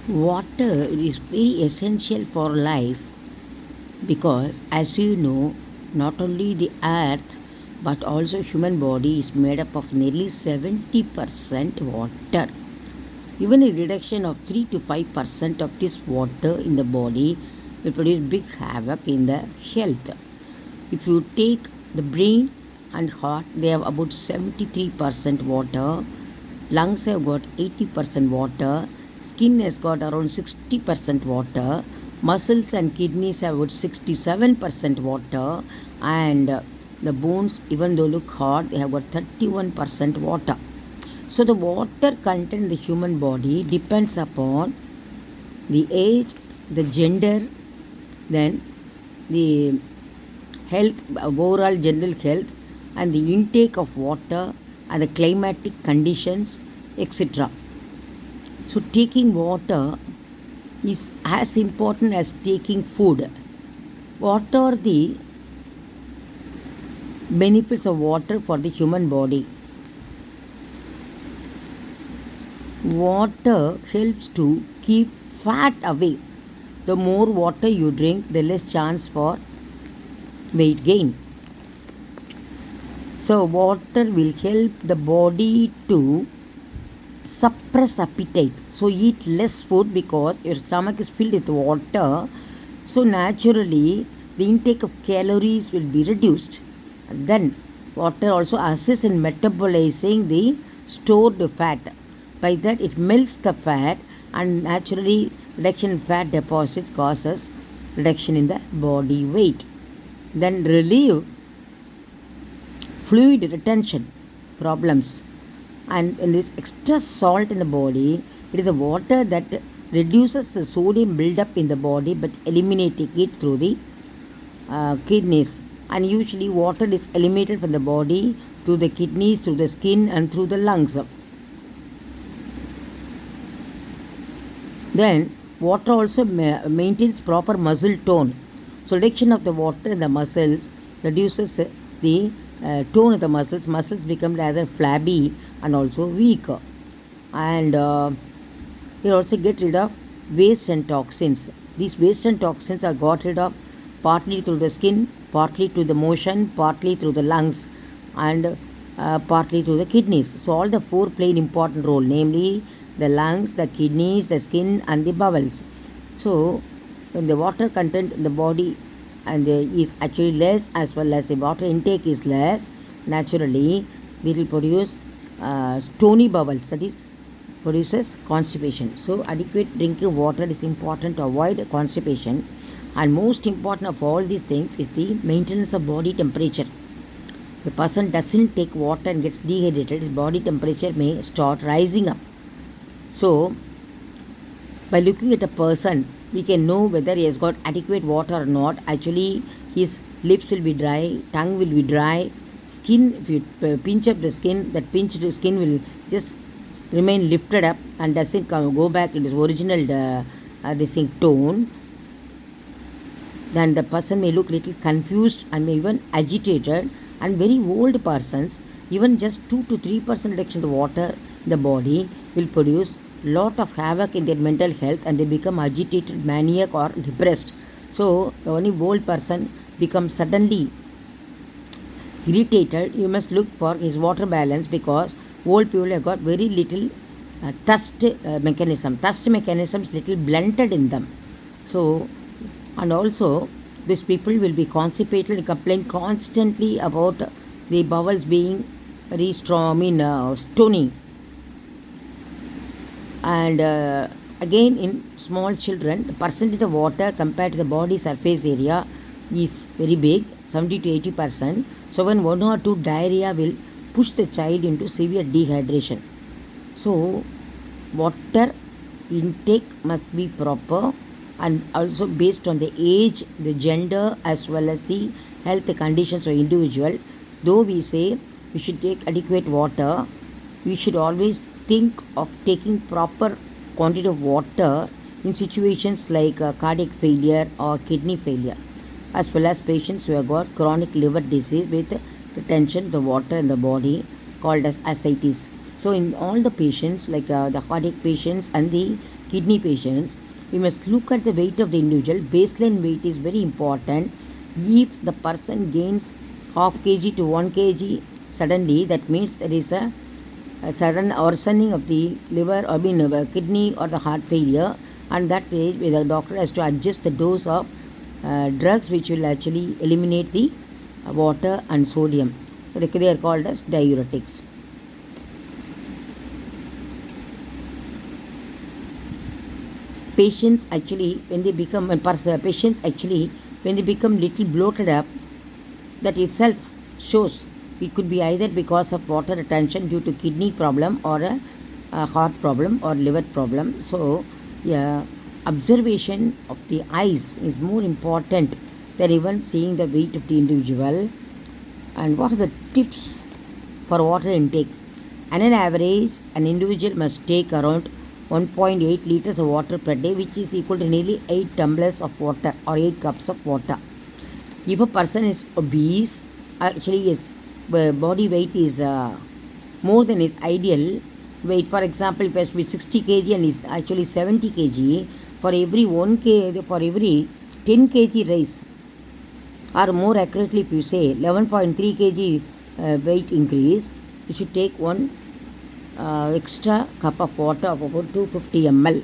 Water is very essential for life because, as you know, not only the earth but also human body is made up of nearly 70% water. Even a reduction of 3 to 5% of this water in the body will produce big havoc in the health. If you take the brain and heart, they have about 73% water, lungs have got 80% water, skin has got around 60% water, muscles and kidneys have got 67% water, and the bones, even though look hard, they have got 31% water. So the water content in the human body depends upon the age, the gender, then the health, overall general health, and the intake of water and the climatic conditions, etc. So taking water is as important as taking food. What are the benefits of water for the human body? Water helps to keep fat away. The more water you drink, the less chance for weight gain. So, water will help the body to suppress appetite. So, eat less food because your stomach is filled with water. So, naturally, the intake of calories will be reduced. And then, water also assists in metabolizing the stored fat. By that, it melts the fat, and naturally, reduction in fat deposits causes reduction in the body weight. Then, relieve fluid retention problems. And when there is extra salt in the body, it is the water that reduces the sodium buildup in the body but eliminating it through the kidneys. And usually, water is eliminated from the body through the kidneys, through the skin, and through the lungs. Then, water also maintains proper muscle tone. So, reduction of the water in the muscles reduces the tone of the muscles. Muscles become rather flabby and also weak. And it also get rid of waste and toxins. These waste and toxins are got rid of partly through the skin, partly through the motion, partly through the lungs, and partly through the kidneys. So, all the four play an important role, namely the lungs, the kidneys, the skin, and the bowels. So, when the water content in the body and is actually less, as well as the water intake is less, naturally it will produce stony bowels, that is, produces constipation. So, adequate drinking water is important to avoid constipation, and most important of all these things is the maintenance of body temperature. If a person doesn't take water and gets dehydrated, his body temperature may start rising up. So, by looking at a person, we can know whether he has got adequate water or not. Actually, his lips will be dry, tongue will be dry, skin, if you pinch up the skin, that pinched skin will just remain lifted up and doesn't go back to its original this thing tone. Then the person may look little confused and may even agitated. And very old persons, even just 2 to 3% reduction of the water in the body will produce lot of havoc in their mental health, and they become agitated, maniac, or depressed. So the only old person becomes suddenly irritated, you must look for his water balance, because old people have got very little thirst mechanism. Thirst mechanism is little blunted in them. So, and also these people will be constipated and complain constantly about the bowels being very strong, stony. And again, in small children, the percentage of water compared to the body surface area is very big, 70 to 80%. So, when 1 or 2 diarrhea will push the child into severe dehydration. So, water intake must be proper, and also based on the age, the gender, as well as the health conditions of individual. Though we say we should take adequate water, we should always think of taking proper quantity of water in situations like cardiac failure or kidney failure, as well as patients who have got chronic liver disease with retention of the water in the body called as ascites. So in all the patients, like the cardiac patients and the kidney patients, we must look at the weight of the individual. Baseline weight is very important. If the person gains half kg to 1 kg suddenly, that means there is a sudden worsening of the liver or kidney or the heart failure, and that age the doctor has to adjust the dose of drugs which will actually eliminate the water and sodium. So they are called as diuretics. Patients actually when they become little bloated up, that itself shows it could be either because of water retention due to kidney problem or a heart problem or liver problem. So yeah, observation of the eyes is more important than even seeing the weight of the individual. And what are the tips for water intake? On an average, an individual must take around 1.8 liters of water per day, which is equal to nearly 8 tumblers of water or 8 cups of water. If a person is obese, actually his body weight is more than his ideal weight. For example, if he has to be 60 kg and is actually 70 kg, for every 10 kg rise, or more accurately if you say 11.3 kg weight increase, you should take one extra cup of water of about 250 ml.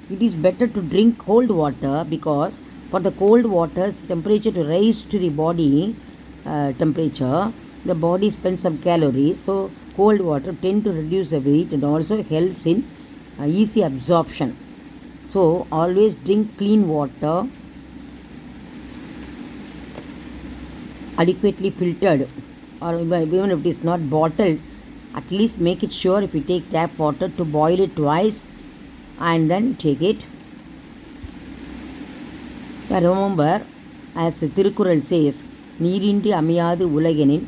It is better to drink cold water because for the cold water's temperature to rise to the body temperature, the body spends some calories. So cold water tend to reduce the weight and also helps in easy absorption. So always drink clean water, adequately filtered, or even if it is not bottled, at least make it sure if you take tap water to boil it twice and then take it. Remember, as Tirukural says, நீரின்றி அமையாது உலகெனின்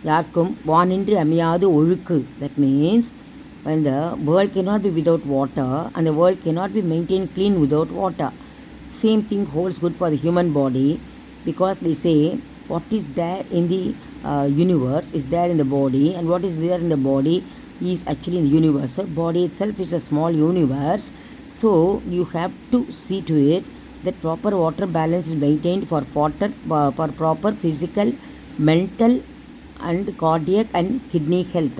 யார்க்கும் வானின்றி அமையாது ஒழுக்கு. That means when the world cannot be without water and the world cannot be maintained clean without water. Same thing holds good for the human body, because they say what is there in the universe is there in the body, and what is there in the body is actually in the universe. So body itself is a small universe. So you have to see to it that proper water balance is maintained for proper physical, mental and cardiac and kidney health.